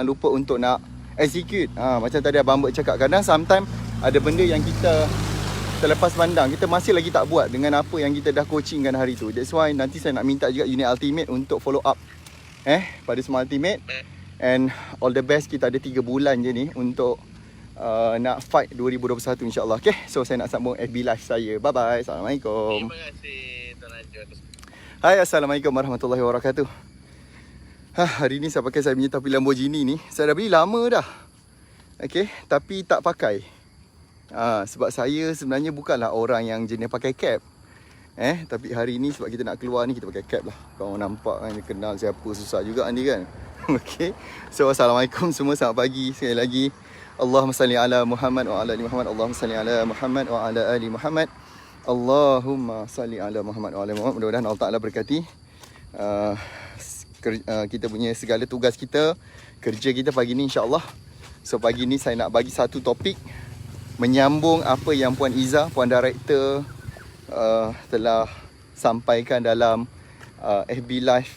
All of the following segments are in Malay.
lupa untuk nak execute. Macam tadi Abang Ambek cakap, kadang sometimes ada benda yang kita terlepas pandang, kita masih lagi tak buat dengan apa yang kita dah coachingkan hari tu. That's why nanti saya nak minta juga Unit Ultimate untuk follow up pada semua Ultimate. And all the best, kita ada 3 bulan je ni untuk nak fight 2021 insyaAllah. Okay, so saya nak sambung FB Live saya. Bye bye. Assalamualaikum. Terima kasih Tuan Ajun. Hai, Assalamualaikum warahmatullahi wabarakatuh. Hari ni saya pakai saya punya topi Lamborghini ni. Saya dah beli lama dah. Okay, tapi tak pakai. Sebab saya sebenarnya bukanlah orang yang jenis pakai cap. Tapi hari ni sebab kita nak keluar ni, kita pakai cap lah. Kau nampak kan, kenal siapa, susah juga ni kan. Okay, so Assalamualaikum semua, selamat pagi sekali lagi. Allahumma salli ala Muhammad wa ala ali Muhammad. Allahumma salli ala Muhammad wa ala ali Muhammad. Allahumma salli ala Muhammad wa ala ali Muhammad. Mudah-mudahan Allah Ta'ala berkati kita punya segala tugas kita, kerja kita pagi ni insyaAllah. So pagi ni saya nak bagi satu topik menyambung apa yang Puan Izzah, Puan Director telah sampaikan dalam FB Live,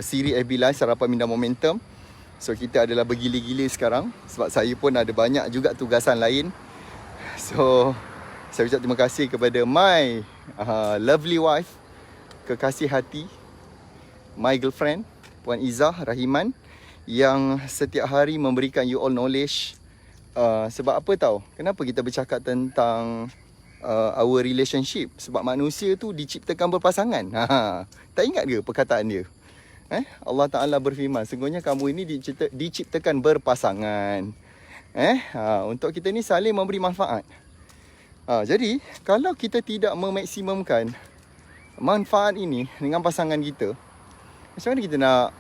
siri FB Live Sarapan Minda Momentum. So kita adalah bergila-gila sekarang sebab saya pun ada banyak juga tugasan lain. So saya ucap terima kasih kepada my lovely wife, kekasih hati, my girlfriend Puan Izzah Rahiman, yang setiap hari memberikan you all knowledge. Sebab apa tahu? Kenapa kita bercakap tentang our relationship? Sebab manusia tu diciptakan berpasangan. Tak ingat ke perkataan dia? Allah Ta'ala berfirman, sungguhnya kamu ini diciptakan berpasangan. Untuk kita ni saling memberi manfaat. Jadi kalau kita tidak memaksimumkan manfaat ini dengan pasangan kita, macam mana kita nak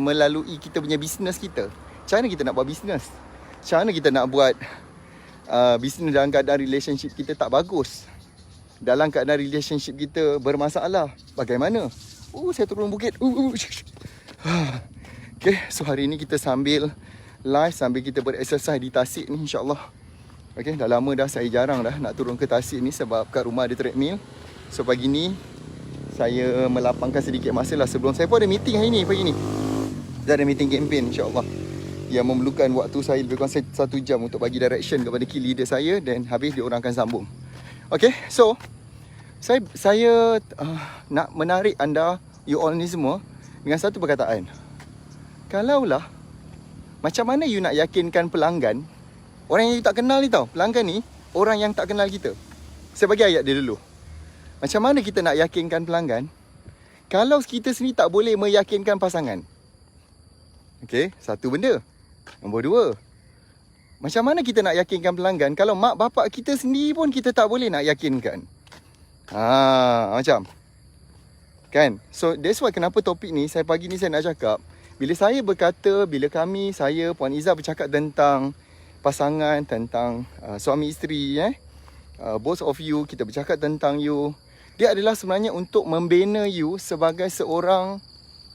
melalui kita punya bisnes kita? Macam mana kita nak buat bisnes? Macam mana kita nak buat bisnes dalam keadaan relationship kita tak bagus? Dalam keadaan relationship kita bermasalah, bagaimana? Saya turun bukit. Okay, so hari ni kita sambil live, sambil kita berexercise di Tasik ni insyaAllah. Okay, dah lama dah saya jarang dah nak turun ke Tasik ni sebab kat rumah ada treadmill. So pagi ni saya melapangkan sedikit masa lah sebelum saya pun ada meeting hari ni pagi ni. Dah ada meeting campaign insyaAllah yang memerlukan waktu saya lebih kurang 1 jam untuk bagi direction kepada key leader saya, dan habis dia orang akan sambung. Okay, so saya nak menarik anda, you all ni semua, dengan satu perkataan. Kalaulah, macam mana you nak yakinkan pelanggan, orang yang you tak kenal ni tau, pelanggan ni orang yang tak kenal kita. Saya bagi ayat dia dulu. Macam mana kita nak yakinkan pelanggan kalau kita sendiri tak boleh meyakinkan pasangan? Okay, satu benda. Nombor 2, macam mana kita nak yakinkan pelanggan kalau mak bapak kita sendiri pun kita tak boleh nak yakinkan? Macam kan? So that's why kenapa topik ni pagi ni saya nak cakap. Bila saya berkata, bila kami, saya, Puan Izzah bercakap tentang pasangan, tentang suami isteri, both of you, kita bercakap tentang you, dia adalah sebenarnya untuk membina you sebagai seorang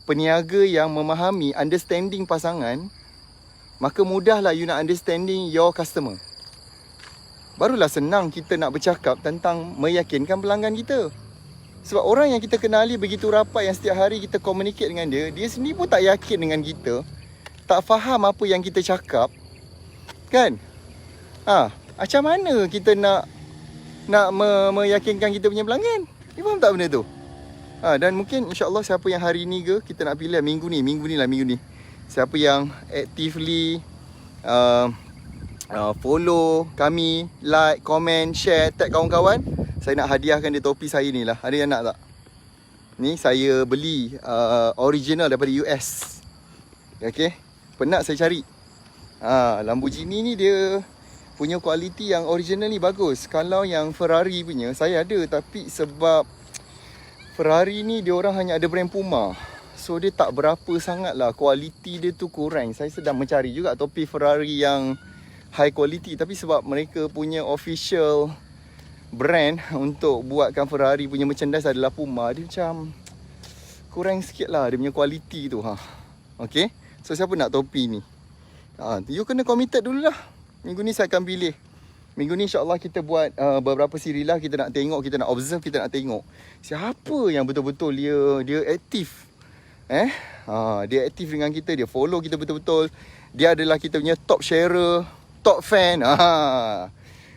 peniaga yang memahami, understanding pasangan. Maka mudahlah you nak understanding your customer. Barulah senang kita nak bercakap tentang meyakinkan pelanggan kita. Sebab orang yang kita kenali begitu rapat, yang setiap hari kita communicate dengan dia, dia sendiri pun tak yakin dengan kita, tak faham apa yang kita cakap, kan? Macam mana kita nak meyakinkan kita punya pelanggan? You faham tak benda tu? Dan mungkin insyaAllah siapa yang hari ni ke, kita nak pilih minggu ni. Siapa yang actively follow kami, like, comment, share, tag kawan-kawan, saya nak hadiahkan dia topi saya ni lah. Ada yang nak tak? Ni saya beli original daripada US. Okay, penat saya cari. Lamborghini ni dia punya kualiti yang original ni bagus. Kalau yang Ferrari punya saya ada, tapi sebab Ferrari ni dia orang hanya ada brand Puma, so dia tak berapa sangat lah, kualiti dia tu kurang. Saya sedang mencari juga topi Ferrari yang high quality, tapi sebab mereka punya official brand untuk buatkan Ferrari punya merchandise adalah Puma, dia macam kurang sikit lah dia punya kualiti tu. Okay, so siapa nak topi ni? You kena committed dulu lah. Minggu ni saya akan pilih. Minggu ni insyaAllah kita buat beberapa siri lah. Kita nak tengok, kita nak observe, kita nak tengok siapa yang betul-betul dia aktif Dia aktif dengan kita, dia follow kita betul-betul. Dia adalah kita punya top sharer, top fan.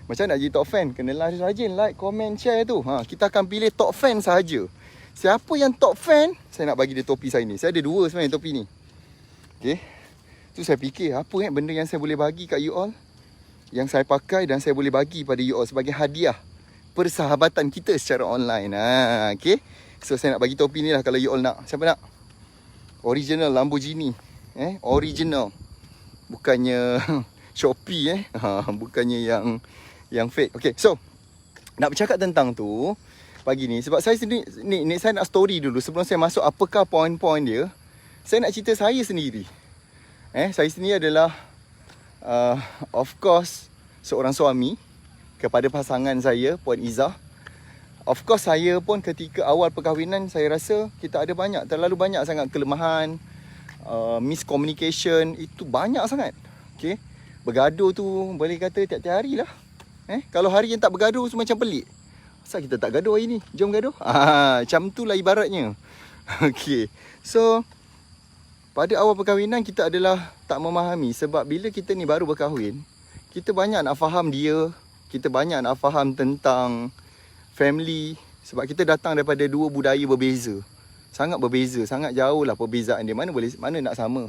Macam nak jadi top fan? Kenalah rajin like, comment, share tu. Kita akan pilih top fan sahaja. Siapa yang top fan, saya nak bagi dia topi saya ni. Saya ada 2 sebenarnya topi ni. Okay. Tu saya fikir apa benda yang saya boleh bagi kat you all, yang saya pakai dan saya boleh bagi pada you all sebagai hadiah persahabatan kita secara online. Okay. So saya nak bagi topi ni lah kalau you all nak. Siapa nak? Original Lamborghini. Original. Bukannya Shopee bukannya yang fake. Okay, so nak bercakap tentang tu pagi ni sebab saya sendiri ni saya nak story dulu sebelum saya masuk apakah poin-poin dia. Saya nak cerita saya sendiri. Saya sendiri adalah of course seorang suami kepada pasangan saya, Puan Izzah. Of course saya pun ketika awal perkahwinan saya rasa kita ada terlalu banyak sangat kelemahan, miscommunication, itu banyak sangat. Okay, bergaduh tu boleh kata tiap-tiap hari lah. Kalau hari yang tak bergaduh tu macam pelik. Asal kita tak gaduh hari ni? Jom gaduh. Macam tu lah ibaratnya. Okay, so pada awal perkahwinan kita adalah tak memahami. Sebab bila kita ni baru berkahwin, kita banyak nak faham dia, kita banyak nak faham tentang family. Sebab kita datang daripada 2 budaya berbeza. Sangat berbeza, sangat jauh lah perbezaan dia. Mana nak sama,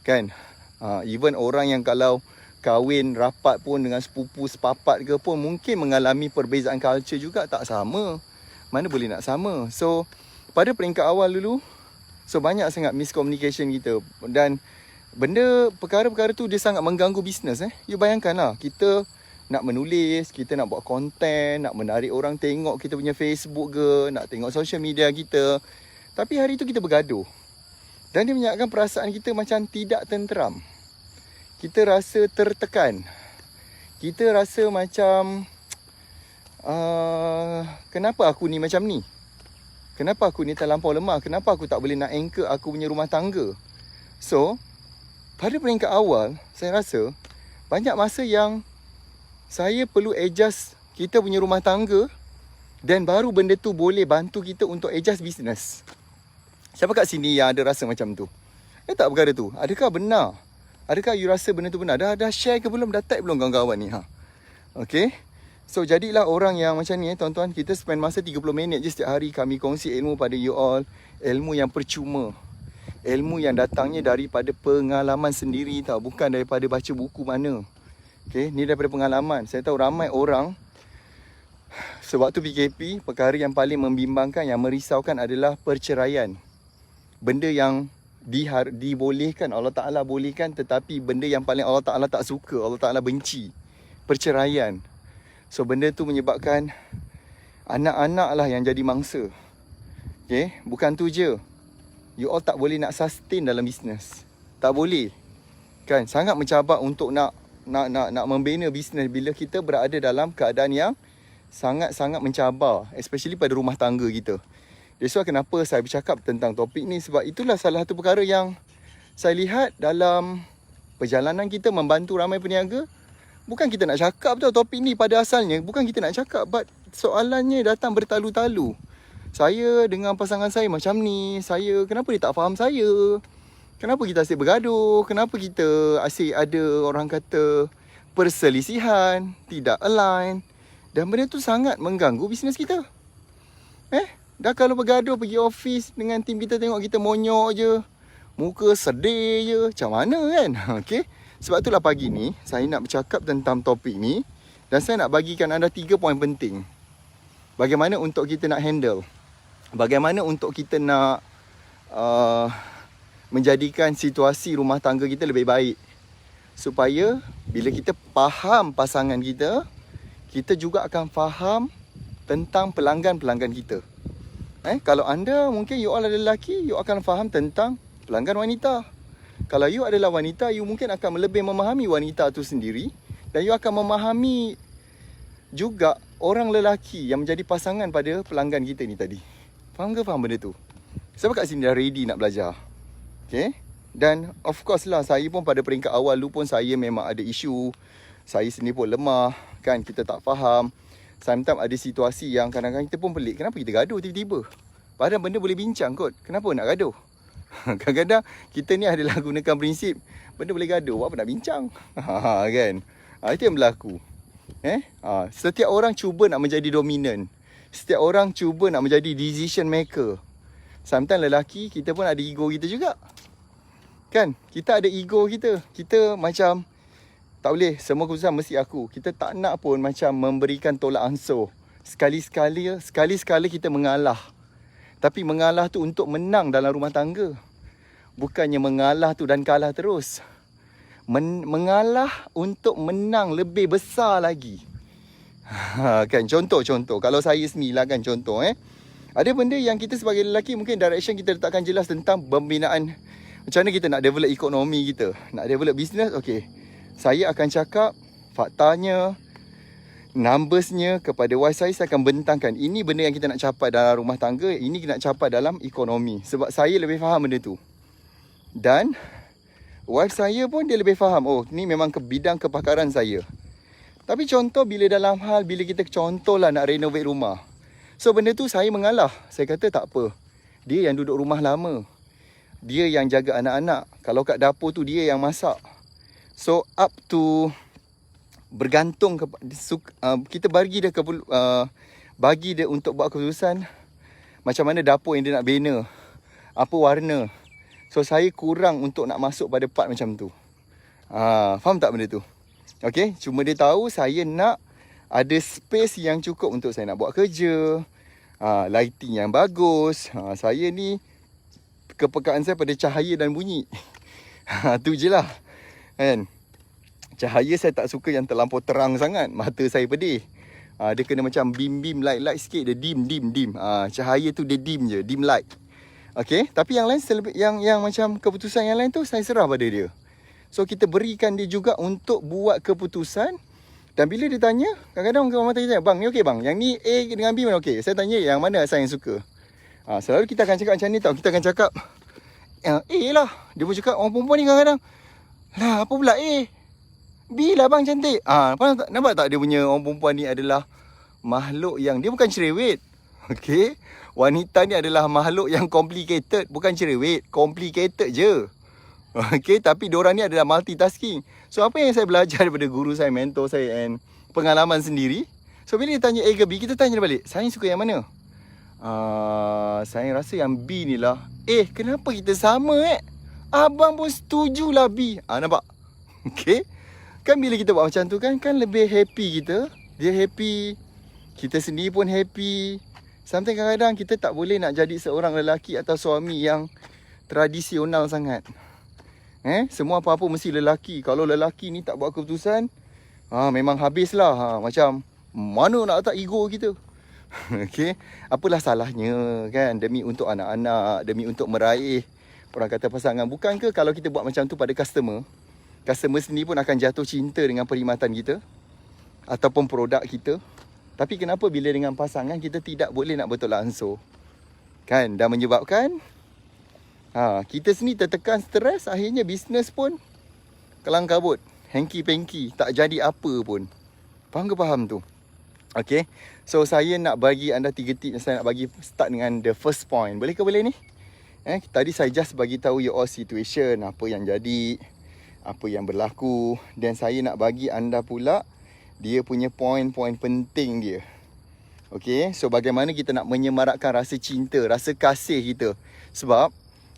kan? Even orang yang kalau kahwin rapat pun dengan sepupu sepapat ke pun mungkin mengalami perbezaan culture juga, tak sama. Mana boleh nak sama. So pada peringkat awal dulu, so banyak sangat miscommunication kita. Dan perkara-perkara tu dia sangat mengganggu bisnes. You bayangkanlah, kita nak menulis, kita nak buat konten, nak menarik orang tengok kita punya Facebook ke, nak tengok social media kita. Tapi hari tu kita bergaduh. Dan dia menyebabkan perasaan kita macam tidak tenteram. Kita rasa tertekan. Kita rasa macam kenapa aku ni macam ni? Kenapa aku ni terlampau lemah? Kenapa aku tak boleh nak anchor aku punya rumah tangga? So, pada peringkat awal, saya rasa banyak masa yang saya perlu adjust kita punya rumah tangga dan baru benda tu boleh bantu kita untuk adjust business. Siapa kat sini yang ada rasa macam tu? Tak perkara tu. Adakah benar? Adakah you rasa benda tu benar? Dah share ke belum? Dah tag belum kawan-kawan ni? Okay. So jadilah orang yang macam ni tuan-tuan. Kita spend masa 30 minit je setiap hari kami kongsi ilmu pada you all. Ilmu yang percuma. Ilmu yang datangnya daripada pengalaman sendiri tau. Bukan daripada baca buku mana. Okay. Ni daripada pengalaman. Saya tahu ramai orang. Sebab tu PKP, perkara yang paling membimbangkan, yang merisaukan adalah perceraian. Benda yang dibolehkan, Allah Ta'ala bolehkan, tetapi benda yang paling Allah Ta'ala tak suka, Allah Ta'ala benci, perceraian. So benda tu menyebabkan anak-anak lah yang jadi mangsa. Okay, bukan tu je, you all tak boleh nak sustain dalam bisnes. Tak boleh, kan? Sangat mencabar untuk nak membina bisnes bila kita berada dalam keadaan yang sangat-sangat mencabar, especially pada rumah tangga kita. That's why kenapa saya bercakap tentang topik ni, sebab itulah salah satu perkara yang saya lihat dalam perjalanan kita membantu ramai peniaga. Bukan kita nak cakap tau topik ni pada asalnya, bukan kita nak cakap, but soalannya datang bertalu-talu. Saya dengan pasangan saya macam ni, kenapa dia tak faham saya? Kenapa kita asyik bergaduh? Kenapa kita asyik ada orang kata perselisihan, tidak align? Dan benda tu sangat mengganggu bisnes kita. Dah kalau bergaduh pergi office dengan tim kita, tengok kita monyok je, muka sedih je, macam mana kan? Okay? Sebab itulah pagi ni saya nak bercakap tentang topik ni. Dan saya nak bagikan anda 3 poin penting. Bagaimana untuk kita nak handle, bagaimana untuk kita nak menjadikan situasi rumah tangga kita lebih baik. Supaya bila kita faham pasangan kita, kita juga akan faham tentang pelanggan-pelanggan kita. Kalau anda mungkin you all adalah lelaki, you akan faham tentang pelanggan wanita. Kalau you adalah wanita, you mungkin akan lebih memahami wanita tu sendiri. Dan you akan memahami juga orang lelaki yang menjadi pasangan pada pelanggan kita ni tadi. Faham ke faham benda tu? Siapa kat sini dah ready nak belajar? Okay? Dan of course lah, saya pun pada peringkat awal dulu pun saya memang ada isu. Saya sendiri pun lemah, kan? Kita tak faham. Sometimes ada situasi yang kadang-kadang kita pun pelik. Kenapa kita gaduh tiba-tiba? Padahal benda boleh bincang kot. Kenapa nak gaduh? Kadang-kadang kita ni adalah gunakan prinsip benda boleh gaduh, buat apa nak bincang. Kan? Itu yang berlaku. Setiap orang cuba nak menjadi dominan. Setiap orang cuba nak menjadi decision maker. Sometimes lelaki, kita pun ada ego kita juga. Kan? Kita ada ego kita. Kita macam tak boleh semua keputusan mesti aku. Kita tak nak pun macam memberikan tolak ansur. Sekali-sekala kita mengalah. Tapi mengalah tu untuk menang dalam rumah tangga. Bukannya mengalah tu dan kalah terus. Mengalah untuk menang lebih besar lagi. Kan contoh. Kalau saya sendiri lah kan contoh. Ada benda yang kita sebagai lelaki mungkin direction kita letakkan jelas tentang pembinaan. Macam mana kita nak develop ekonomi kita. Nak develop business. Okay. Saya akan cakap faktanya, numbersnya kepada wife saya akan bentangkan. Ini benda yang kita nak capai dalam rumah tangga. Ini kita nak capai dalam ekonomi. Sebab saya lebih faham benda tu. Dan wife saya pun dia lebih faham. Oh, ni memang bidang kepakaran saya. Tapi contoh bila kita contohlah nak renovate rumah. So benda tu saya mengalah. Saya kata tak apa. Dia yang duduk rumah lama. Dia yang jaga anak-anak. Kalau kat dapur tu dia yang masak. So up to bergantung kita bagi dia untuk buat keputusan macam mana dapur yang dia nak bina, apa warna. So saya kurang untuk nak masuk pada part macam tu. Faham tak benda tu? Okay, cuma dia tahu saya nak ada space yang cukup untuk saya nak buat kerja, lighting yang bagus. Saya ni kepekaan saya pada cahaya dan bunyi. Tu je lah kan. Cahaya saya tak suka yang terlampau terang sangat. Mata saya pedih. Dia kena macam beam light sikit. Dia dim. Cahaya tu dia dim je, dim light. Okay, tapi yang lain yang macam keputusan yang lain tu saya serah pada dia. So kita berikan dia juga untuk buat keputusan. Dan bila dia tanya, kadang-kadang orang tanya, bang ni okey bang, yang ni A dengan B mana okey? Saya tanya yang mana saya yang suka. Selalu kita akan cakap macam ni tau. Kita akan cakap A lah. Dia pun cakap orang perempuan ni kadang-kadang, lah apa pula A? B lah bang cantik. Nampak tak dia punya orang perempuan ni adalah makhluk yang dia bukan cerewet. Okey. Wanita ni adalah makhluk yang complicated, bukan cerewet, complicated je. Okey, tapi diorang ni adalah multitasking. So apa yang saya belajar daripada guru saya, mentor saya and pengalaman sendiri. So bila dia tanya A ke B, kita tanya dia balik, saya suka yang mana? Saya rasa yang B ni lah. Kenapa kita sama Abang pun setujulah B. Nampak? Okey. Kan bila kita buat macam tu kan lebih happy kita. Dia happy. Kita sendiri pun happy. Sometimes kadang-kadang kita tak boleh nak jadi seorang lelaki atau suami yang tradisional sangat. Semua apa-apa mesti lelaki. Kalau lelaki ni tak buat keputusan, memang habislah. Macam mana nak letak ego kita. Okey. Apalah salahnya kan, demi untuk anak-anak, demi untuk meraih orang kata pasangan. Bukankah kalau kita buat macam tu pada customer sendiri pun akan jatuh cinta dengan perkhidmatan kita ataupun produk kita. Tapi kenapa bila dengan pasangan kita tidak boleh nak bertolak ansur? Kan? Dan menyebabkan kita sendiri tertekan, stres, akhirnya bisnes pun kelang kabut, hengki-pengki, tak jadi apa pun. Faham ke faham tu? Okay. So saya nak bagi anda 3 tips. Saya nak bagi start dengan the first point. Boleh ke boleh ni? Tadi saya just bagi tahu you all situation, apa yang jadi, apa yang berlaku. Dan saya nak bagi anda pula dia punya poin-poin penting dia. Okay, so bagaimana kita nak menyemarakkan rasa cinta, rasa kasih kita. Sebab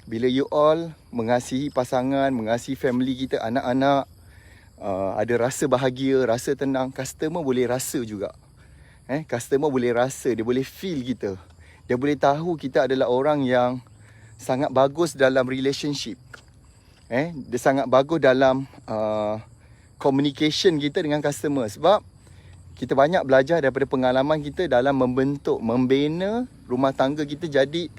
bila you all mengasihi pasangan, mengasihi family kita, anak-anak, ada rasa bahagia, rasa tenang, customer boleh rasa juga. Customer boleh rasa, dia boleh feel kita. Dia boleh tahu kita adalah orang yang sangat bagus dalam relationship. Dia sangat bagus dalam communication kita dengan customer. Sebab kita banyak belajar daripada pengalaman kita dalam membentuk, membina rumah tangga kita jadi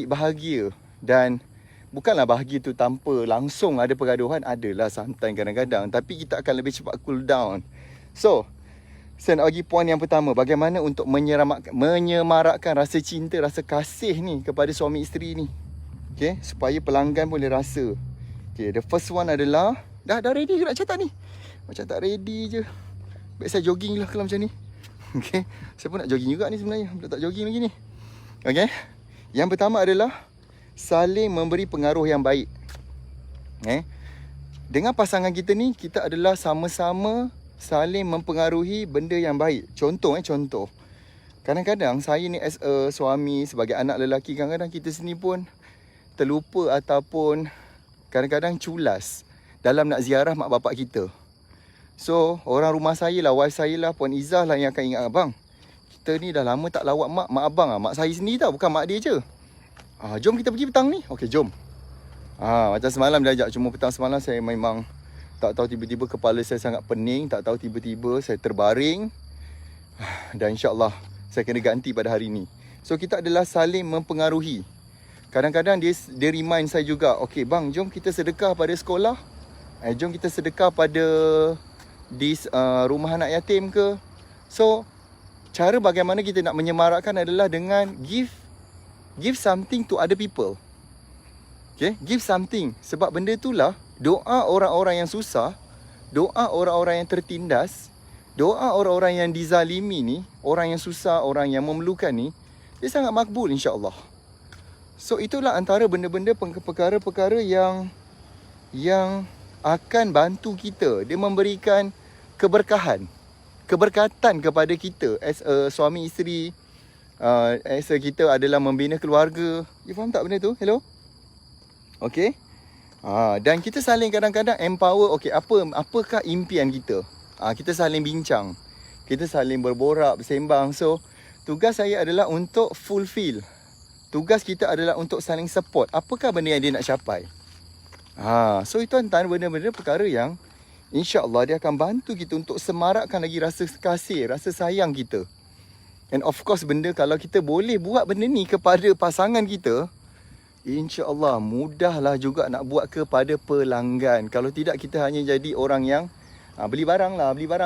bahagia. Dan bukanlah bahagia tu tanpa langsung ada pergaduhan. Adalah sometimes kadang-kadang. Tapi kita akan lebih cepat cool down. So saya nak bagi poin yang pertama, bagaimana untuk menyemarakkan rasa cinta, rasa kasih ni kepada suami isteri ni. Okay, supaya pelanggan boleh rasa. Okay, the first one adalah, dah ready ke nak catat ni? Macam tak ready je. Baik saya jogging lah kalau macam ni. Okay, saya pun nak jogging juga ni sebenarnya. Tak jogging lagi ni. Okay, yang pertama adalah saling memberi pengaruh yang baik. Dengan pasangan kita ni, kita adalah sama-sama saling mempengaruhi benda yang baik. Contoh. Kadang-kadang saya ni as a suami, sebagai anak lelaki, kadang-kadang kita sini pun terlupa ataupun kadang-kadang culas dalam nak ziarah mak bapak kita. So, orang rumah saya lah, wife saya lah, Puan Izzah lah yang akan ingat, abang, kita ni dah lama tak lawat mak abang lah. Mak saya sendiri tau, bukan mak dia je. Jom kita pergi petang ni. Okey, jom. Macam semalam dia ajak, cuma petang semalam saya memang tak tahu, tiba-tiba kepala saya sangat pening. Tak tahu, tiba-tiba saya terbaring. Dan insyaAllah saya kena ganti pada hari ni. So kita adalah saling mempengaruhi. Kadang-kadang dia remind saya juga, okey bang, jom kita sedekah pada sekolah. Jom kita sedekah pada rumah anak yatim ke. So cara bagaimana kita nak menyemarakkan adalah dengan give something to other people. Okay, give something. Sebab benda itulah doa orang-orang yang susah, doa orang-orang yang tertindas, doa orang-orang yang dizalimi ni, orang yang susah, orang yang memerlukan ni, dia sangat makbul insya-Allah. So itulah antara benda-benda perkara-perkara yang akan bantu kita. Dia memberikan keberkatan kepada kita as a suami isteri, as a kita adalah membina keluarga. You faham tak benda tu? Hello? Okay. Dan kita saling kadang-kadang empower. Okay, apakah impian kita? Kita saling bincang, kita saling berborak, bersembang. So tugas saya adalah untuk fulfill. Tugas kita adalah untuk saling support. Apakah benda yang dia nak capai? So itu antara benda-benda perkara yang insya-Allah dia akan bantu kita untuk semarakkan lagi rasa kasih, rasa sayang kita. And of course, benda kalau kita boleh buat benda ni kepada pasangan kita, insya-Allah mudahlah juga nak buat kepada pelanggan. Kalau tidak, kita hanya jadi orang yang beli barang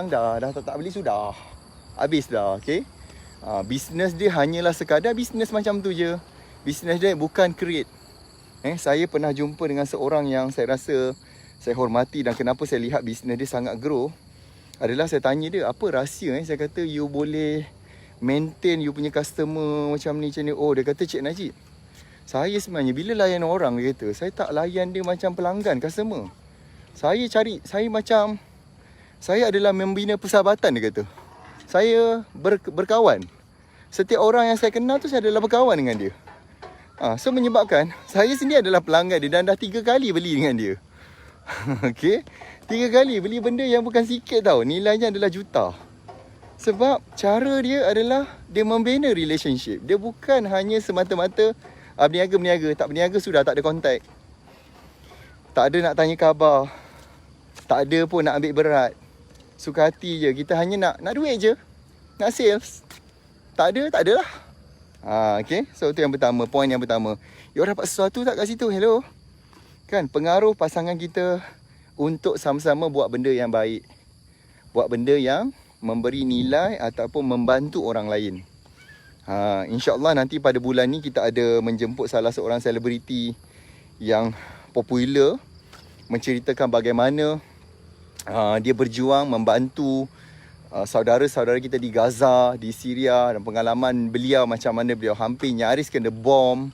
dah tak beli sudah. Habis dah, okey? Bisnes dia hanyalah sekadar bisnes macam tu je. Bisnes dia bukan create. Saya pernah jumpa dengan seorang yang saya rasa saya hormati, dan kenapa saya lihat bisnes dia sangat grow adalah saya tanya dia, apa rahsia? Saya kata, you boleh maintain you punya customer macam ni. Oh, dia kata, Cik Najib, saya sebenarnya bila layan orang, dia kata, saya tak layan dia macam pelanggan, customer. Saya adalah membina persahabatan, dia kata. Saya berkawan. Setiap orang yang saya kenal tu, saya adalah berkawan dengan dia. So menyebabkan saya sendiri adalah pelanggan dia, dan dah 3 kali beli dengan dia. Okay, 3 kali beli benda yang bukan sikit tau. Nilainya adalah juta. Sebab cara dia adalah dia membina relationship. Dia bukan hanya semata-mata berniaga. Tak berniaga sudah, tak ada kontak, tak ada nak tanya khabar, tak ada pun nak ambil berat. Suka hati je. Kita hanya nak duit je, nak sales. Tak ada lah. Okay, so itu yang pertama, poin yang pertama. You dapat sesuatu tak kat situ? Hello? Kan, pengaruh pasangan kita untuk sama-sama buat benda yang baik, buat benda yang memberi nilai ataupun membantu orang lain. InsyaAllah nanti pada bulan ni kita ada menjemput salah seorang selebriti yang popular, menceritakan bagaimana dia berjuang membantu saudara-saudara kita di Gaza, di Syria, dan pengalaman beliau macam mana beliau hampir nyaris kena bom.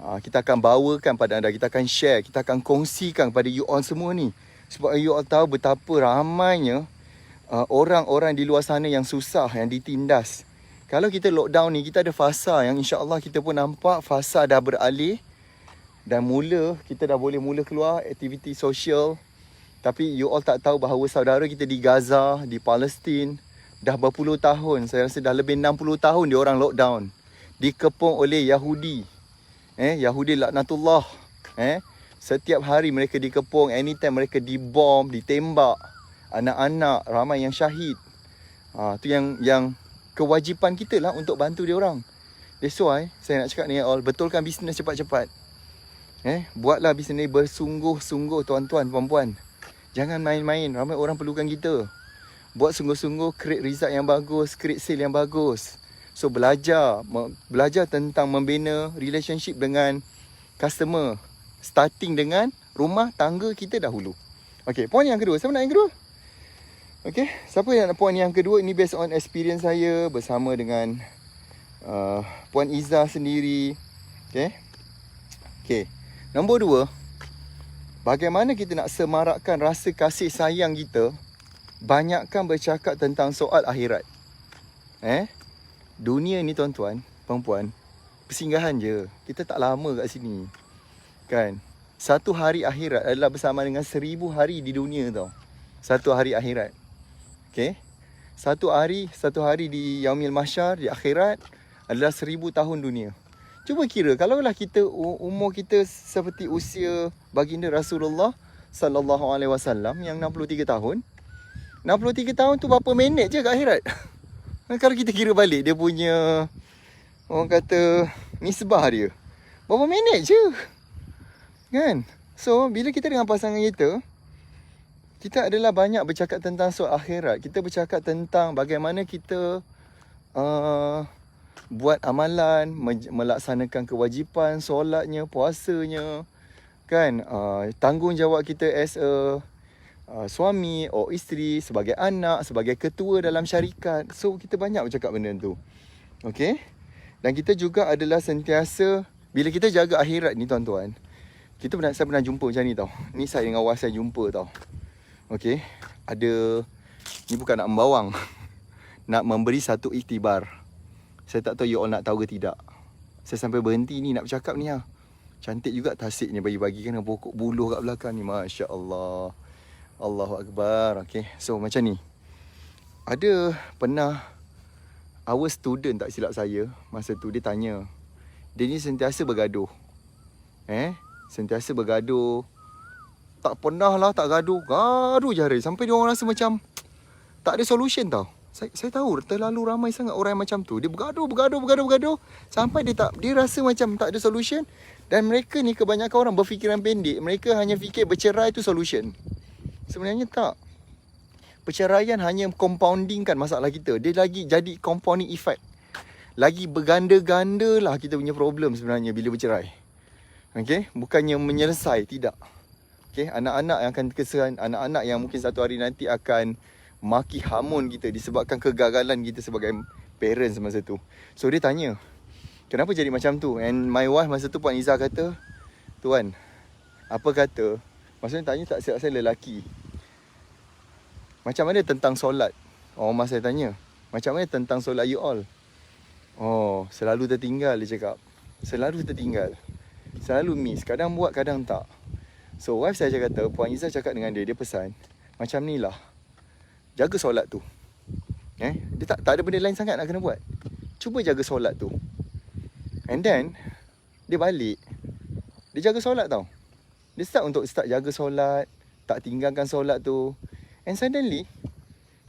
Kita akan bawakan pada anda, kita akan share, kita akan kongsikan kepada you all semua ni, sebab you all tahu betapa ramainya orang-orang di luar sana yang susah, yang ditindas. Kalau kita lockdown ni, kita ada fasa yang insya-Allah kita pun nampak fasa dah beralih, dan kita dah boleh mula keluar aktiviti sosial. Tapi you all tak tahu bahawa saudara kita di Gaza, di Palestin, dah berpuluh tahun, saya rasa dah lebih 60 tahun dia orang lockdown, dikepung oleh Yahudi. Yahudi laknatullah. Setiap hari mereka dikepung, anytime mereka dibom, ditembak. Anak-anak ramai yang syahid. Tu yang kewajipan kita lah untuk bantu dia orang. That's why saya nak cakap ni all, betulkan bisnes cepat-cepat. Buatlah bisnes ni bersungguh-sungguh, tuan-tuan, puan-puan. Jangan main-main, ramai orang perlukan kita. Buat sungguh-sungguh, create result yang bagus, create sale yang bagus. So belajar tentang membina relationship dengan customer, starting dengan rumah tangga kita dahulu. Okay, poin yang kedua, siapa nak yang kedua? Okay, siapa yang nak poin yang kedua? Ini based on experience saya bersama dengan Puan Izzah sendiri. Okay, Okay. Nombor 2, bagaimana kita nak semarakkan rasa kasih sayang kita? Banyakkan bercakap tentang soal akhirat. Dunia ni tuan-tuan, puan-puan, persinggahan je. Kita tak lama kat sini. Kan? Satu hari akhirat adalah bersama dengan 1000 hari di dunia tau. Satu hari akhirat. Okay? Satu hari di Yaumil Mahsyar, di akhirat adalah 1000 tahun dunia. Cuba kira, kalaulah kita umur kita seperti usia baginda Rasulullah sallallahu alaihi wasallam yang 63 tahun. 63 tahun tu berapa minit je kat akhirat? Kalau kita kira balik dia punya, orang kata, nisbah dia, berapa minit je? Kan? So, bila kita dengan pasangan kita adalah banyak bercakap tentang soal akhirat. Kita bercakap tentang bagaimana kita buat amalan, melaksanakan kewajipan, solatnya, puasanya, kan? Tanggungjawab kita as a suami atau isteri, sebagai anak, sebagai ketua dalam syarikat. So, kita banyak bercakap benda tu. Okay? Dan kita juga adalah sentiasa, bila kita jaga akhirat ni tuan-tuan, saya pernah jumpa macam ni tau. Ni saya dengan wife saya jumpa tau. Okay? Ni bukan nak membawang. Nak memberi satu iktibar. Saya tak tahu you all nak tahu ke tidak. Saya sampai berhenti ni nak bercakap ni lah. Cantik juga tasiknya bagi-bagi kena pokok buluh kat belakang ni. Masya Allah. Allahu Akbar. Okay, so macam ni. Ada pernah our student, tak silap saya, masa tu dia tanya. Dia ni sentiasa bergaduh. Sentiasa bergaduh. Tak pernah lah tak gaduh. Gaduh je hari. Sampai dia orang rasa macam tak ada solution tau. Saya tahu terlalu ramai sangat orang macam tu. Dia bergaduh. Sampai dia rasa macam tak ada solution. Dan mereka ni kebanyakan orang berfikiran pendek. Mereka hanya fikir bercerai tu solution. Sebenarnya tak. Perceraian hanya compoundingkan masalah kita. Dia lagi jadi compounding effect. Lagi berganda-ganda lah kita punya problem sebenarnya bila bercerai. Okay? Bukannya menyelesai, tidak. Okay? Anak-anak yang akan kesan, anak-anak yang mungkin satu hari nanti akan maki hamun kita disebabkan kegagalan kita sebagai parents masa tu. So dia tanya, kenapa jadi macam tu? And my wife masa tu, Puan Izzah kata, Tuan, apa kata? Maksudnya tanya tak silap saya lelaki. Macam mana tentang solat? Mas saya tanya, macam mana tentang solat you all? Selalu tertinggal dia cakap. Selalu tertinggal. Selalu miss. Kadang buat, kadang tak. So wife saya kata, Puan Izzah cakap dengan dia pesan, macam ni lah. Jaga solat tu. Dia tak ada benda lain sangat nak kena buat. Cuba jaga solat tu. And then, dia balik. Dia jaga solat tau. Dia start jaga solat. Tak tinggalkan solat tu. And suddenly,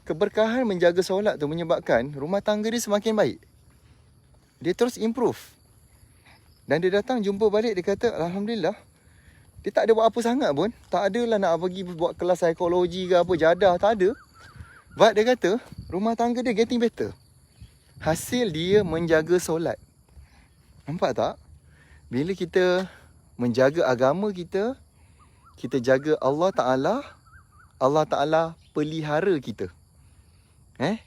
keberkahan menjaga solat tu menyebabkan rumah tangga dia semakin baik. Dia terus improve. Dan dia datang jumpa balik, dia kata, Alhamdulillah. Dia tak ada buat apa sangat pun. Tak adalah nak pergi buat kelas psikologi ke apa, jadah. Tak ada. But dia kata, rumah tangga dia getting better. Hasil dia menjaga solat. Nampak tak? Bila kita menjaga agama kita, kita jaga Allah Ta'ala pelihara kita.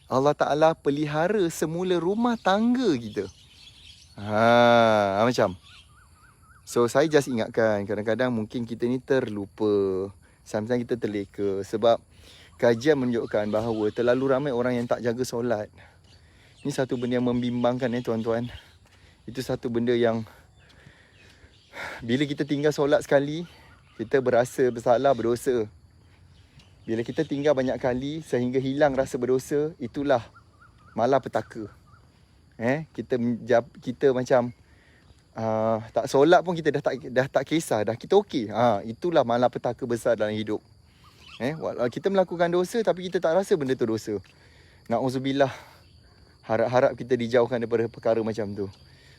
Allah Ta'ala pelihara semula rumah tangga kita. Macam. So saya just ingatkan, kadang-kadang mungkin kita ni terlupa. Sometimes kita terleka. Sebab kajian menunjukkan bahawa terlalu ramai orang yang tak jaga solat. Ini satu benda yang membimbangkan tuan-tuan. Itu satu benda yang bila kita tinggal solat sekali, kita berasa bersalah, berdosa. Bila kita tinggal banyak kali sehingga hilang rasa berdosa, itulah malapetaka. Kita macam tak solat pun kita dah tak kisah, dah kita okey. Itulah malapetaka besar dalam hidup. Kita melakukan dosa tapi kita tak rasa benda tu dosa. Na'udzubillah. Harap-harap kita dijauhkan daripada perkara macam tu.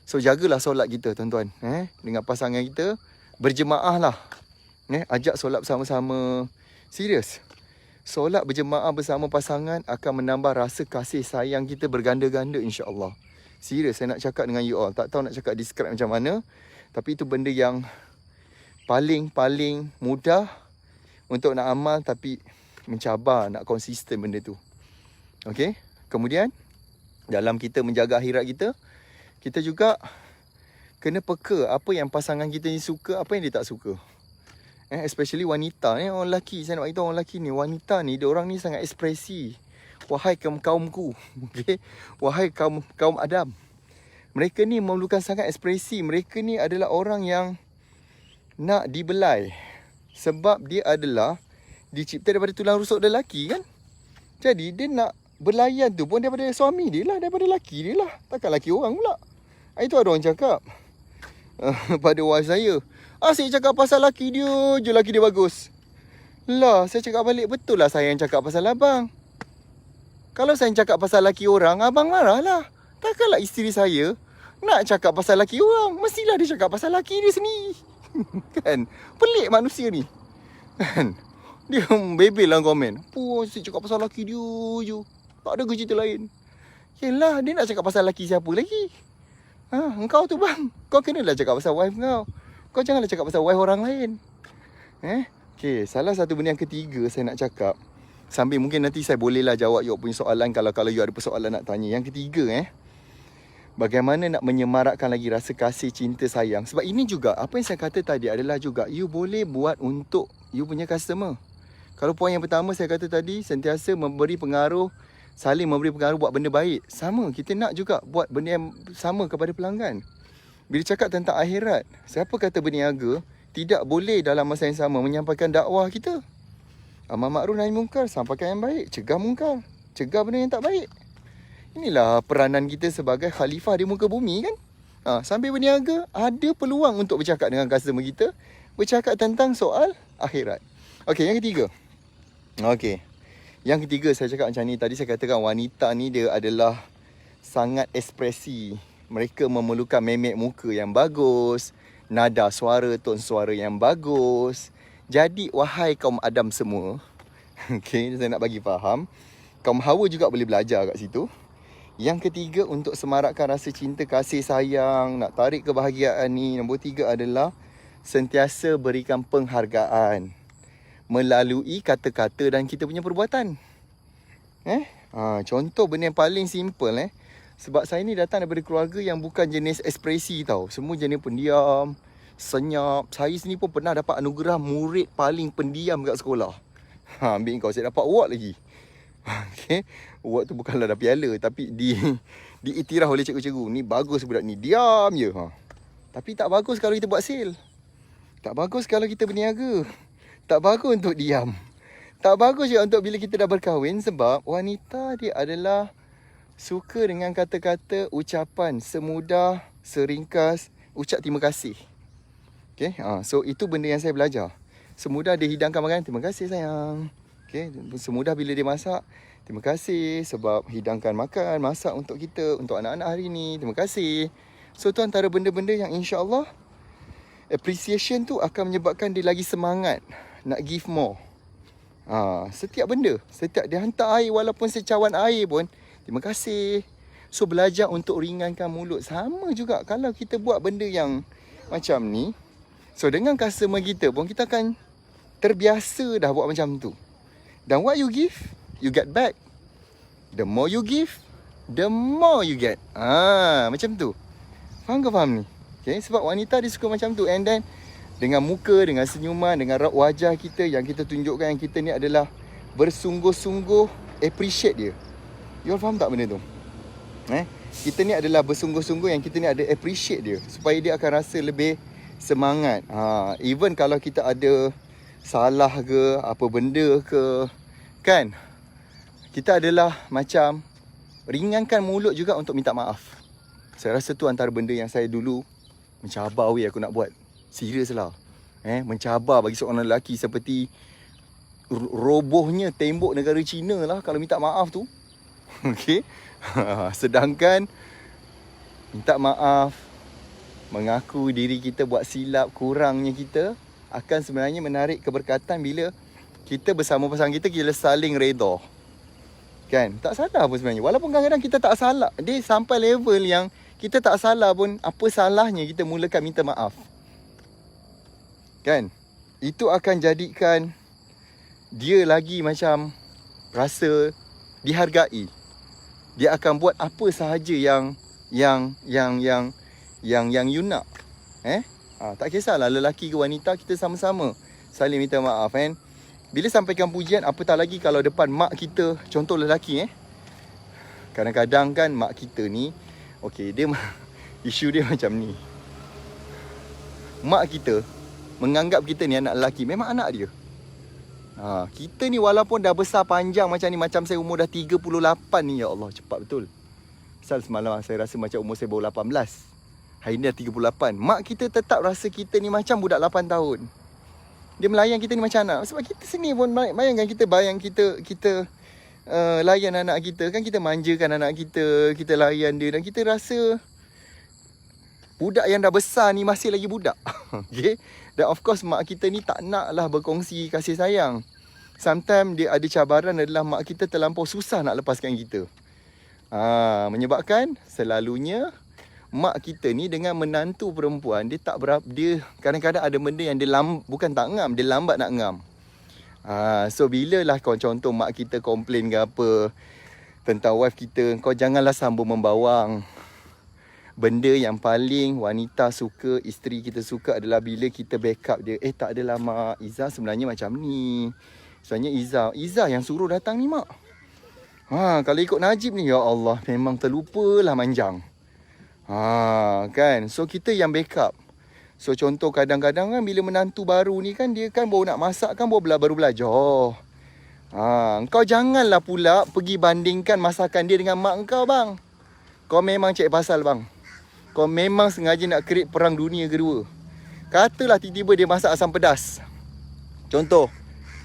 So jagalah solat kita tuan-tuan. Dengan pasangan kita, berjemaah lah. Ajak solat bersama-sama. Serius. Solat berjemaah bersama pasangan akan menambah rasa kasih sayang kita berganda-ganda, insya-Allah. Serius, saya nak cakap dengan you all. Tak tahu nak cakap describe macam mana. Tapi itu benda yang paling mudah untuk nak amal, tapi mencabar nak konsisten benda tu. Okay. Kemudian dalam kita menjaga akhirat kita, kita juga kena peka apa yang pasangan kita ni suka, apa yang dia tak suka. Especially wanita ni, orang lelaki, saya nak beritahu orang lelaki ni, wanita ni, dia orang ni sangat ekspresi. Wahai kaum-kaumku, okay? Wahai kaum Adam. Mereka ni memerlukan sangat ekspresi. Mereka ni adalah orang yang nak dibelai. Sebab dia adalah dicipta daripada tulang rusuk lelaki kan. Jadi dia nak berlayan tu pun daripada suami dia lah, daripada lelaki dia lah. Takkan lelaki orang pula. Itu ada orang cakap pada wife saya, saya cakap pasal lelaki dia je, lelaki dia bagus. Lah, saya cakap balik, betul lah saya yang cakap pasal abang. Kalau saya cakap pasal lelaki orang, abang marah lah. Takkanlah isteri saya nak cakap pasal lelaki orang. Mestilah dia cakap pasal lelaki dia sendiri. Kan? Pelik manusia ni. Kan? Dia bebel lah komen. Saya cakap pasal lelaki dia je. Tak ada ke cerita lain. Yelah, dia nak cakap pasal lelaki siapa lagi? Engkau tu bang. Kau kenalah cakap pasal wife kau. Kau janganlah cakap pasal wife orang lain. Okay, salah satu benda yang ketiga saya nak cakap. Sambil mungkin nanti saya bolehlah jawab you punya soalan kalau you ada persoalan nak tanya. Yang ketiga bagaimana nak menyemarakkan lagi rasa kasih, cinta, sayang. Sebab ini juga, apa yang saya kata tadi adalah juga you boleh buat untuk you punya customer. Kalau poin yang pertama saya kata tadi, sentiasa memberi pengaruh, saling memberi pengaruh buat benda baik. Sama, kita nak juga buat benda yang sama kepada pelanggan. Bila cakap tentang akhirat, siapa kata berniaga tidak boleh dalam masa yang sama menyampaikan dakwah kita? Amar makruf nahi mungkar, sampaikan yang baik, cegah mungkar, cegah benda yang tak baik. Inilah peranan kita sebagai khalifah di muka bumi kan. Sambil berniaga, ada peluang untuk bercakap dengan customer kita, bercakap tentang soal akhirat. Okey, yang ketiga. Yang ketiga saya cakap macam ni, tadi saya katakan wanita ni dia adalah sangat ekspresi. Mereka memerlukan memek muka yang bagus, nada suara, ton suara yang bagus. Jadi wahai kaum Adam semua, saya nak bagi faham, kaum Hawa juga boleh belajar kat situ. Yang ketiga, untuk semarakkan rasa cinta, kasih sayang, nak tarik kebahagiaan ni, nombor 3 adalah sentiasa berikan penghargaan melalui kata-kata dan kita punya perbuatan. Contoh benda yang paling simple sebab saya ni datang daripada keluarga yang bukan jenis ekspresi tau. Semua jenis pendiam, senyap. Saya sendiri pun pernah dapat anugerah murid paling pendiam kat sekolah. Ambil kau, saya dapat award lagi. Award tu bukanlah dah piala, tapi diiktiraf oleh cikgu-cikgu. Ni bagus budak ni, diam je. Tapi tak bagus kalau kita buat sale. Tak bagus kalau kita berniaga. Tak bagus untuk diam. Tak bagus juga untuk bila kita dah berkahwin. Sebab wanita dia adalah suka dengan kata-kata, ucapan semudah, seringkas, ucap terima kasih. So itu benda yang saya belajar. Semudah dia hidangkan makanan, terima kasih sayang. Semudah bila dia masak, terima kasih sebab hidangkan makan, masak untuk kita, untuk anak-anak hari ni, terima kasih. So tu antara benda-benda yang insya-Allah appreciation tu akan menyebabkan dia lagi semangat nak give more. Setiap benda, setiap dia hantar air walaupun secawan air pun, terima kasih. So belajar untuk ringankan mulut. Sama juga kalau kita buat benda yang macam ni, so dengan customer kita pun kita akan terbiasa dah buat macam tu. Dan what you give, you get back. The more you give, the more you get. Macam tu. Faham ke faham ni? Sebab wanita dia suka macam tu. And then dengan muka, dengan senyuman, dengan raut wajah kita, yang kita tunjukkan yang kita ni adalah bersungguh-sungguh appreciate dia. You all faham tak benda tu? Kita ni adalah bersungguh-sungguh yang kita ni ada appreciate dia, supaya dia akan rasa lebih semangat. Even kalau kita ada salah ke, apa benda ke, kan, kita adalah macam ringankan mulut juga untuk minta maaf. Saya rasa tu antara benda yang saya dulu mencabar aku nak buat. Serius lah. Mencabar bagi seorang lelaki seperti robohnya tembok negara China lah kalau minta maaf tu. Sedangkan minta maaf, mengaku diri kita buat silap, kurangnya kita, akan sebenarnya menarik keberkatan bila kita bersama pasangan kita, kita saling redha. Kan? Tak salah pun sebenarnya. Walaupun kadang-kadang kita tak salah. Dia sampai level yang kita tak salah pun, apa salahnya kita mulakan minta maaf. Kan? Itu akan jadikan dia lagi macam rasa dihargai. Dia akan buat apa sahaja yang yang you nak. Tak kisahlah lelaki ke wanita, kita sama-sama saling minta maaf kan. Bila sampaikan pujian, apatah lagi kalau depan mak kita, contoh lelaki kadang-kadang kan mak kita ni okey, dia isu dia macam ni. Mak kita menganggap kita ni anak lelaki, memang anak dia. Kita ni walaupun dah besar panjang macam ni, macam saya umur dah 38 ni, ya Allah cepat betul. Misal semalam saya rasa macam umur saya baru 18. Hari ni dah 38. Mak kita tetap rasa kita ni macam budak 8 tahun. Dia melayan kita ni macam anak. Sebab kita sini pun bayangkan kita layan anak kita. Kan kita manjakan anak kita, kita layan dia. Dan kita rasa budak yang dah besar ni masih lagi budak. Okay? Dan of course mak kita ni tak nak lah berkongsi kasih sayang. Sometimes dia ada cabaran adalah mak kita terlampau susah nak lepaskan kita. Menyebabkan selalunya mak kita ni dengan menantu perempuan, dia kadang-kadang ada benda yang dia bukan tak ngam, dia lambat nak ngam. So bila lah contoh mak kita komplain ke apa tentang wife kita, kau janganlah sambung membawang. Benda yang paling wanita suka, isteri kita suka adalah bila kita backup dia. Tak adalah mak, Izzah sebenarnya macam ni. Sebenarnya Izzah yang suruh datang ni mak. Kalau ikut Najib ni, ya Allah, memang terlupalah manjang. Kan. So kita yang backup. So contoh kadang-kadang kan bila menantu baru ni kan, dia kan baru nak masak kan, baru belajar. Kau janganlah pula pergi bandingkan masakan dia dengan mak kau bang. Kau memang cek pasal bang. Kau memang sengaja nak create perang dunia kedua. Katalah tiba-tiba dia masak asam pedas, contoh,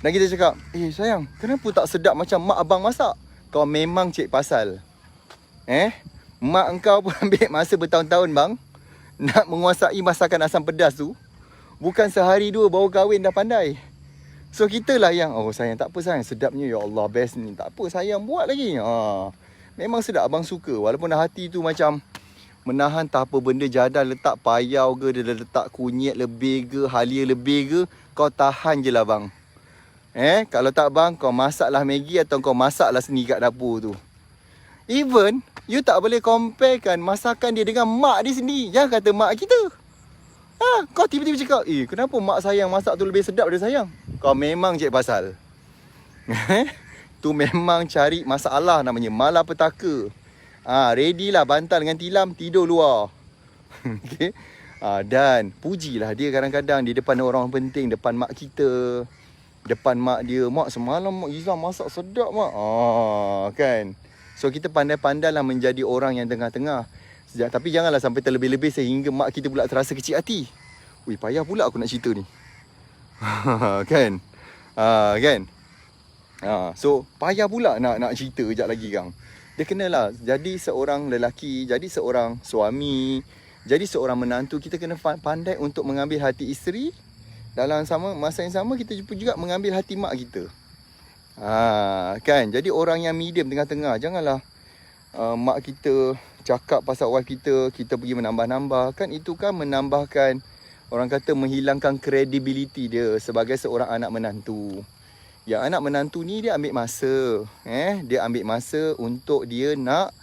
dan kita cakap, sayang, kenapa tak sedap macam mak abang masak? Kau memang cek pasal. Mak engkau pun ambil masa bertahun-tahun bang nak menguasai masakan asam pedas tu. Bukan sehari dua baru kahwin dah pandai. So kita lah yang, sayang, tak apa sayang, sedapnya, ya Allah, best ni. Tak apa sayang, buat lagi. Memang sedap, abang suka. Walaupun hati tu macam menahan tak apa benda jadal, letak payau ke, dia letak kunyit lebih ke, halia lebih ke, kau tahan je lah bang. Kalau tak bang, kau masaklah Maggi atau kau masaklah sendiri kat dapur tu. Even you tak boleh comparekan masakan dia dengan mak dia sendiri. Jangan kata mak kita. Kau tiba-tiba cakap, kenapa mak sayang masak tu lebih sedap daripada sayang? Kau memang cek pasal. Tu memang cari masalah namanya, malapetaka. Ready lah bantal dengan tilam, tidur luar. Okay? Dan pujilah dia kadang-kadang di depan orang penting, depan mak kita, depan mak dia. Mak, semalam mak Izzah masak sedap mak. Kan? So kita pandai-pandai lah menjadi orang yang tengah-tengah. Tapi janganlah sampai terlebih-lebih sehingga mak kita pula terasa kecil hati. Payah pula aku nak cerita ni. Kan? Kan? So payah pula nak cerita kejap lagi kang. Dia kenalah jadi seorang lelaki, jadi seorang suami, jadi seorang menantu. Kita kena pandai untuk mengambil hati isteri. Dalam masa yang sama kita juga mengambil hati mak kita. Kan? Jadi orang yang medium tengah-tengah. Janganlah mak kita cakap pasal wife kita pergi menambah-nambah. Kan itu kan menambahkan, orang kata menghilangkan kredibiliti dia sebagai seorang anak menantu. Yang anak menantu ni dia ambil masa. Dia ambil masa untuk dia nak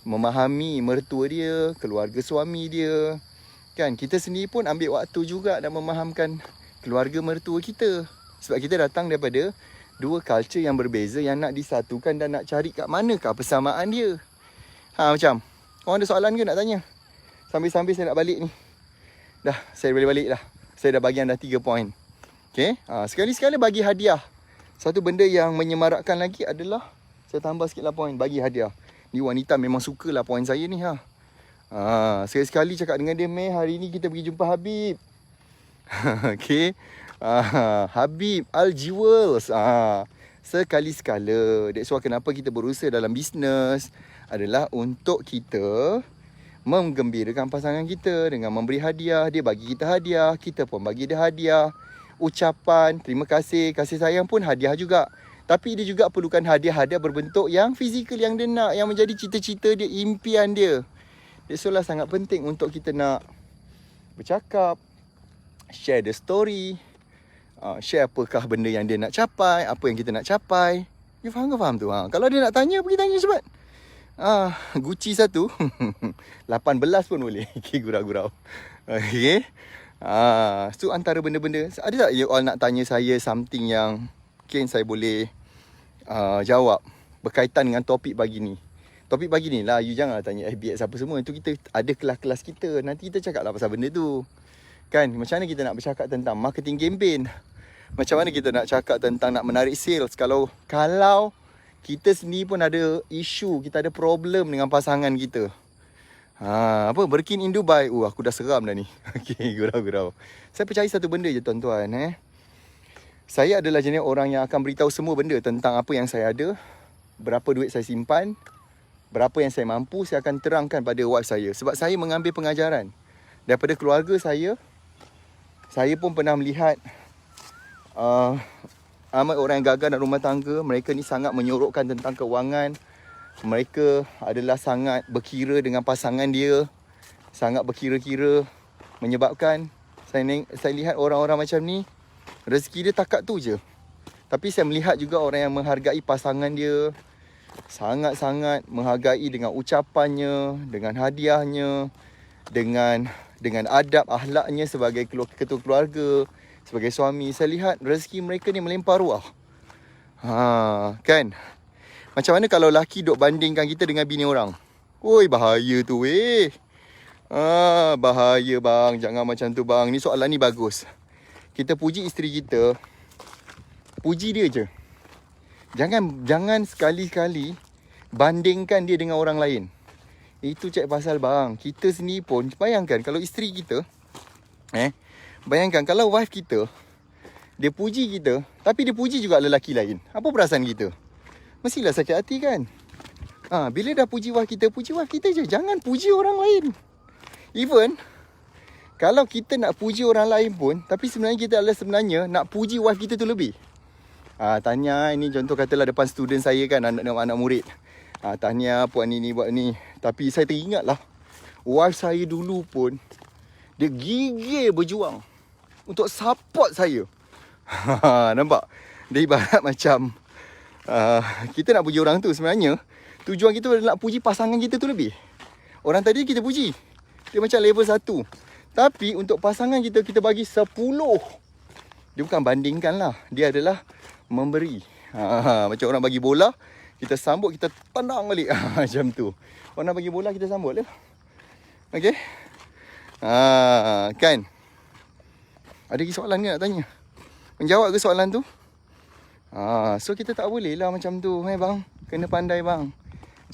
memahami mertua dia, keluarga suami dia. Kan? Kita sendiri pun ambil waktu juga nak memahamkan keluarga mertua kita. Sebab kita datang daripada dua culture yang berbeza yang nak disatukan dan nak cari kat manakah persamaan dia. Macam, korang ada soalan ke nak tanya? Sambil-sambil saya nak balik ni. Dah, saya boleh balik dah. Saya dah bagi anda 3 poin. Okay? Sekali-sekala bagi hadiah. Satu benda yang menyemarakkan lagi adalah, saya tambah sikit lah poin, bagi hadiah. Ni wanita memang suka lah poin saya ni. Sekali-sekali cakap dengan dia, Meh, hari ni kita pergi jumpa Habib. Okay? Habib Al-Jewels. Sekali-sekala. That's why kenapa kita berusaha dalam bisnes adalah untuk kita menggembirakan pasangan kita dengan memberi hadiah. Dia bagi kita hadiah, kita pun bagi dia hadiah. Ucapan terima kasih, kasih sayang pun hadiah juga. Tapi dia juga perlukan hadiah-hadiah berbentuk yang fizikal yang dia nak, yang menjadi cita-cita dia, impian dia. That's why sangat penting untuk kita nak bercakap, share the story, share apakah benda yang dia nak capai, apa yang kita nak capai. You faham tu? Kalau dia nak tanya, pergi tanya cepat. Gucci satu 18 pun boleh. Okay, gurau-gurau. Okay. So antara benda-benda, ada tak you all nak tanya saya something yang mungkin saya boleh jawab berkaitan dengan topik pagi ni. Topik pagi ni lah, you jangan tanya FBX apa semua. Itu kita ada kelas-kelas kita. Nanti kita cakap lah pasal benda tu. Kan, macam mana kita nak bercakap tentang marketing campaign? Macam mana kita nak cakap tentang nak menarik sales kalau kita sendiri pun ada isu, kita ada problem dengan pasangan kita. Berkin in Dubai. Aku dah seram dah ni. Okay, gurau-gurau. Saya percaya satu benda je tuan-tuan. Saya adalah jenis orang yang akan beritahu semua benda tentang apa yang saya ada, berapa duit saya simpan, berapa yang saya mampu, saya akan terangkan pada wife saya. Sebab saya mengambil pengajaran daripada keluarga saya. Saya pun pernah melihat amat orang yang gagal dalam rumah tangga. Mereka ni sangat menyorokkan tentang kewangan. Mereka adalah sangat berkira dengan pasangan dia, sangat berkira-kira, menyebabkan saya lihat orang-orang macam ni, rezeki dia takat tu je. Tapi saya melihat juga orang yang menghargai pasangan dia, sangat-sangat menghargai dengan ucapannya, dengan hadiahnya, dengan adab akhlaknya sebagai ketua keluarga, sebagai suami. Saya lihat rezeki mereka ni melimpah ruah. Kan? Macam mana kalau lelaki duk bandingkan kita dengan bini orang? Oi, bahaya tu weh. Bahaya bang. Jangan macam tu bang. Ni soalan ni bagus. Kita puji isteri kita, puji dia je. Jangan sekali-kali bandingkan dia dengan orang lain. Itu cek pasal bang. Kita sendiri pun, bayangkan kalau isteri kita, bayangkan kalau wife kita, dia puji kita, tapi dia puji juga lelaki lain. Apa perasaan kita? Mestilah sakit hati kan? Bila dah puji wife kita je. Jangan puji orang lain. Even kalau kita nak puji orang lain pun, tapi sebenarnya kita sebenarnya nak puji wife kita tu lebih. Tanya, ini contoh katalah depan student saya kan, anak murid. Tanya puan ni buat ni. Tapi saya teringat lah, wife saya dulu pun, dia gigih berjuang untuk support saya. Nampak? Dia ibarat macam kita nak puji orang tu, sebenarnya tujuan kita adalah nak puji pasangan kita tu lebih. Orang tadi kita puji, dia macam level 1. Tapi untuk pasangan kita, kita bagi 10. Dia bukan bandingkan lah, dia adalah memberi. Macam orang bagi bola, kita sambut, kita tendang balik. Macam tu. Orang bagi bola, kita sambut lah. Okay? Kan? Ada lagi soalan ke nak tanya? Menjawab ke soalan tu? So kita tak boleh lah macam tu. Bang, kena pandai bang.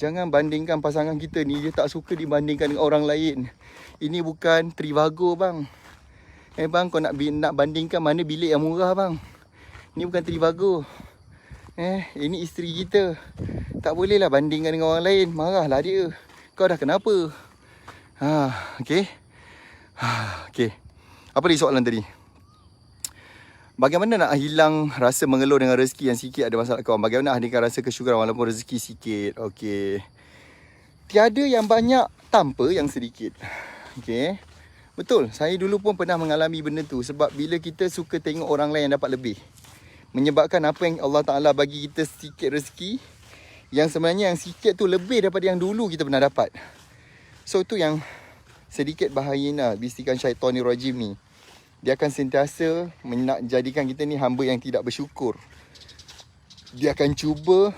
Jangan bandingkan pasangan kita ni. Dia tak suka dibandingkan dengan orang lain. Ini bukan Trivago bang. Bang, kau nak bandingkan mana bilik yang murah bang. Ini bukan Trivago. Ini isteri kita. Tak boleh lah bandingkan dengan orang lain. Marahlah dia. Kau dah kenapa? Okay. Okay. Apa lagi soalan tadi? Bagaimana nak hilang rasa mengeluh dengan rezeki yang sikit ada masalah kawan? Bagaimana hadirkan rasa kesyukuran walaupun rezeki sikit? Okey. Tiada yang banyak tanpa yang sedikit. Okey. Betul. Saya dulu pun pernah mengalami benda tu. Sebab bila kita suka tengok orang lain yang dapat lebih, menyebabkan apa yang Allah Ta'ala bagi kita sikit rezeki, yang sebenarnya yang sikit tu lebih daripada yang dulu kita pernah dapat. So tu yang sedikit bahayanya bisikan syaitanir rajim ni. Dia akan sentiasa nak jadikan kita ni hamba yang tidak bersyukur. Dia akan cuba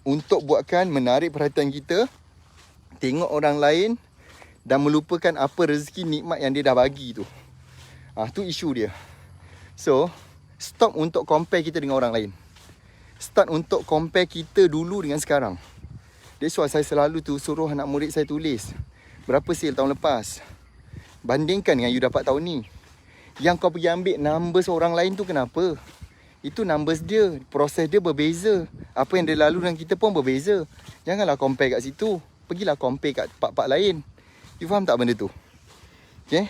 untuk buatkan menarik perhatian kita, tengok orang lain dan melupakan apa rezeki nikmat yang dia dah bagi tu. Tu isu dia. So, stop untuk compare kita dengan orang lain. Start untuk compare kita dulu dengan sekarang. That's why saya selalu tu suruh anak murid saya tulis, berapa sale tahun lepas, bandingkan dengan you dapat tahun ni. Yang kau pergi ambil numbers orang lain tu kenapa? Itu numbers dia, proses dia berbeza. Apa yang dia lalu dengan kita pun berbeza. Janganlah compare kat situ. Pergilah compare kat part-part lain. You faham tak benda tu? Okay?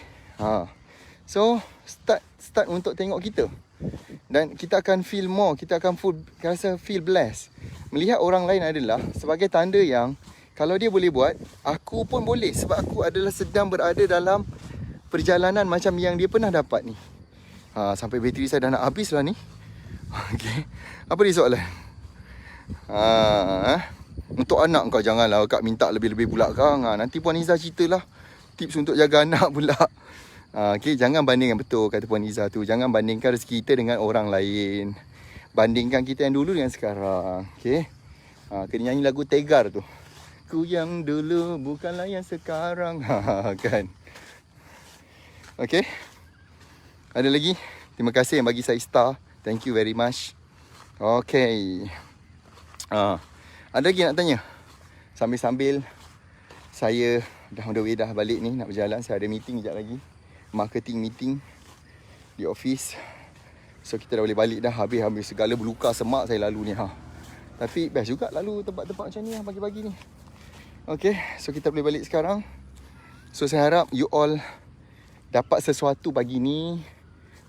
So, start untuk tengok kita. Dan kita akan feel more, kita akan rasa feel blessed. Melihat orang lain adalah sebagai tanda yang kalau dia boleh buat, aku pun boleh. Sebab aku adalah sedang berada dalam perjalanan macam yang dia pernah dapat ni. Sampai bateri saya dah nak habis lah ni. Okay. Apa dia soalan? Untuk anak kau janganlah kak minta lebih-lebih pula kang. Nanti Puan Izzah ceritalah tips untuk jaga anak pula. Okay, jangan bandingkan, betul kata Puan Izzah tu. Jangan bandingkan rezeki kita dengan orang lain. Bandingkan kita yang dulu dengan sekarang. Okay. Kena nyanyi lagu Tegar tu. Ku yang dulu bukanlah yang sekarang. Kan. Okay. Ada lagi? Terima kasih yang bagi saya star. Thank you very much. Okay. Ada lagi nak tanya? Sambil-sambil saya dah on the way dah balik ni, nak berjalan. Saya ada meeting sekejap lagi. Marketing meeting di office. So kita dah boleh balik dah. Habis segala berluka semak saya lalu ni. Tapi best juga lalu tempat-tempat macam ni pagi-pagi ni. Okay, so kita boleh balik sekarang. So saya harap you all dapat sesuatu pagi ni.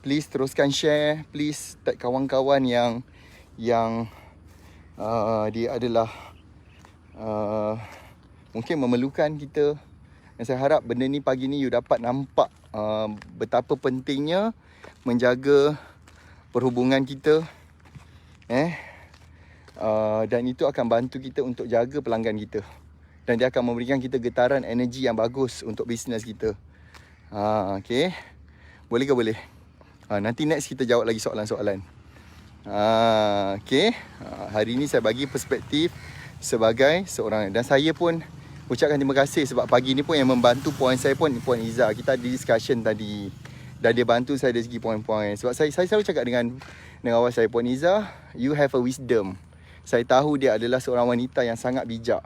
Please teruskan share. Please tag kawan-kawan yang dia adalah mungkin memerlukan kita. Dan saya harap benda ni pagi ni you dapat nampak betapa pentingnya menjaga perhubungan kita. Dan itu akan bantu kita untuk jaga pelanggan kita. Dan dia akan memberikan kita getaran energi yang bagus untuk bisnes kita. Okay. Boleh ke boleh? Nanti next kita jawab lagi soalan-soalan. Okay. Hari ni saya bagi perspektif sebagai seorang. Dan saya pun ucapkan terima kasih sebab pagi ni pun yang membantu poin saya pun Puan Izzah. Kita ada discussion tadi. Dan dia bantu saya dari segi poin-poin. Sebab saya selalu cakap dengan awak saya, Puan Izzah, you have a wisdom. Saya tahu dia adalah seorang wanita yang sangat bijak.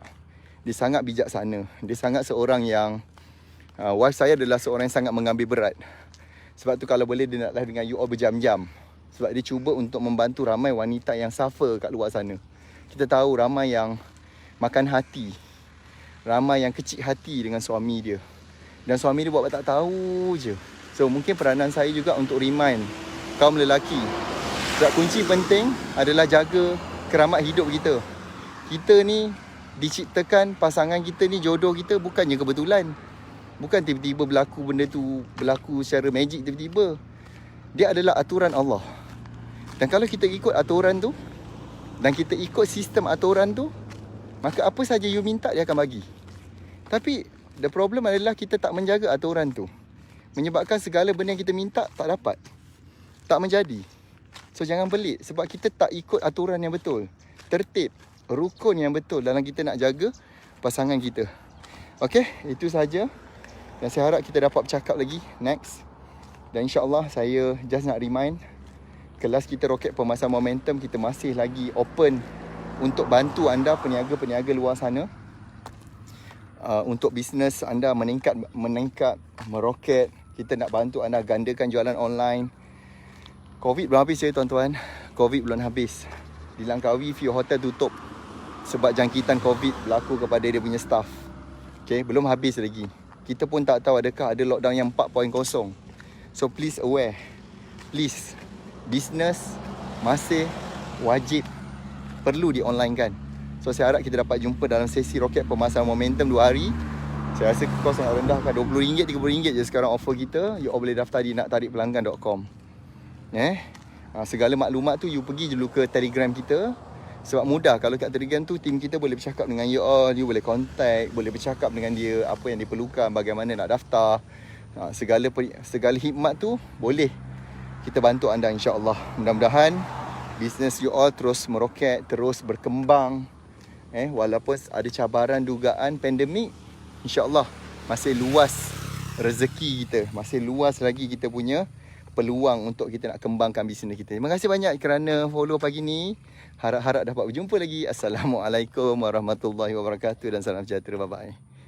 Dia sangat bijaksana. Dia sangat seorang yang wife saya adalah seorang yang sangat mengambil berat. Sebab tu kalau boleh dia nak live dengan you all berjam-jam. Sebab dia cuba untuk membantu ramai wanita yang suffer kat luar sana. Kita tahu ramai yang makan hati. Ramai yang kecil hati dengan suami dia. Dan suami dia buat tak tahu je. So mungkin peranan saya juga untuk remind kaum lelaki. Sebab kunci penting adalah jaga keramat hidup kita. Kita ni diciptakan, pasangan kita ni, jodoh kita bukannya kebetulan. Bukan tiba-tiba berlaku benda tu, berlaku secara magic tiba-tiba. Dia adalah aturan Allah. Dan kalau kita ikut aturan tu, dan kita ikut sistem aturan tu, maka apa saja you minta dia akan bagi. Tapi the problem adalah kita tak menjaga aturan tu. Menyebabkan segala benda yang kita minta tak dapat. Tak menjadi. So jangan pelik sebab kita tak ikut aturan yang betul. Tertib, rukun yang betul dalam kita nak jaga pasangan kita. Okay, itu saja. Dan saya harap kita dapat bercakap lagi next. Dan insyaAllah saya just nak remind, kelas kita Roket Pemasaran Momentum, kita masih lagi open untuk bantu anda peniaga-peniaga luar sana. Untuk bisnes anda meningkat, meroket. Kita nak bantu anda gandakan jualan online. Covid belum habis ya tuan-tuan. Covid belum habis. Di Langkawi few hotel tutup sebab jangkitan Covid berlaku kepada dia punya staff. Okay, belum habis lagi. Kita pun tak tahu adakah ada lockdown yang 4.0. So please aware. Please, business masih wajib perlu di online kan. So saya harap kita dapat jumpa dalam sesi Roket Pemasaran Momentum 2 hari. Saya rasa kos yang rendah kan, RM20, RM30 je sekarang offer kita. You all boleh daftar di naktarikpelanggan.com. Segala maklumat tu you pergi dulu ke Telegram kita. Sebab mudah kalau kat Telegram tu tim kita boleh bercakap dengan you all. You boleh contact, boleh bercakap dengan dia apa yang dia perlukan, bagaimana nak daftar. Segala hikmat tu boleh kita bantu anda insya-Allah. Mudah-mudahan bisnes you all terus meroket, terus berkembang. Walaupun ada cabaran dugaan pandemik, insya-Allah masih luas rezeki kita, masih luas lagi kita punya peluang untuk kita nak kembangkan bisnes kita. Terima kasih banyak kerana follow pagi ni. Harap-harap dapat berjumpa lagi. Assalamualaikum warahmatullahi wabarakatuh dan salam sejahtera. Bye-bye.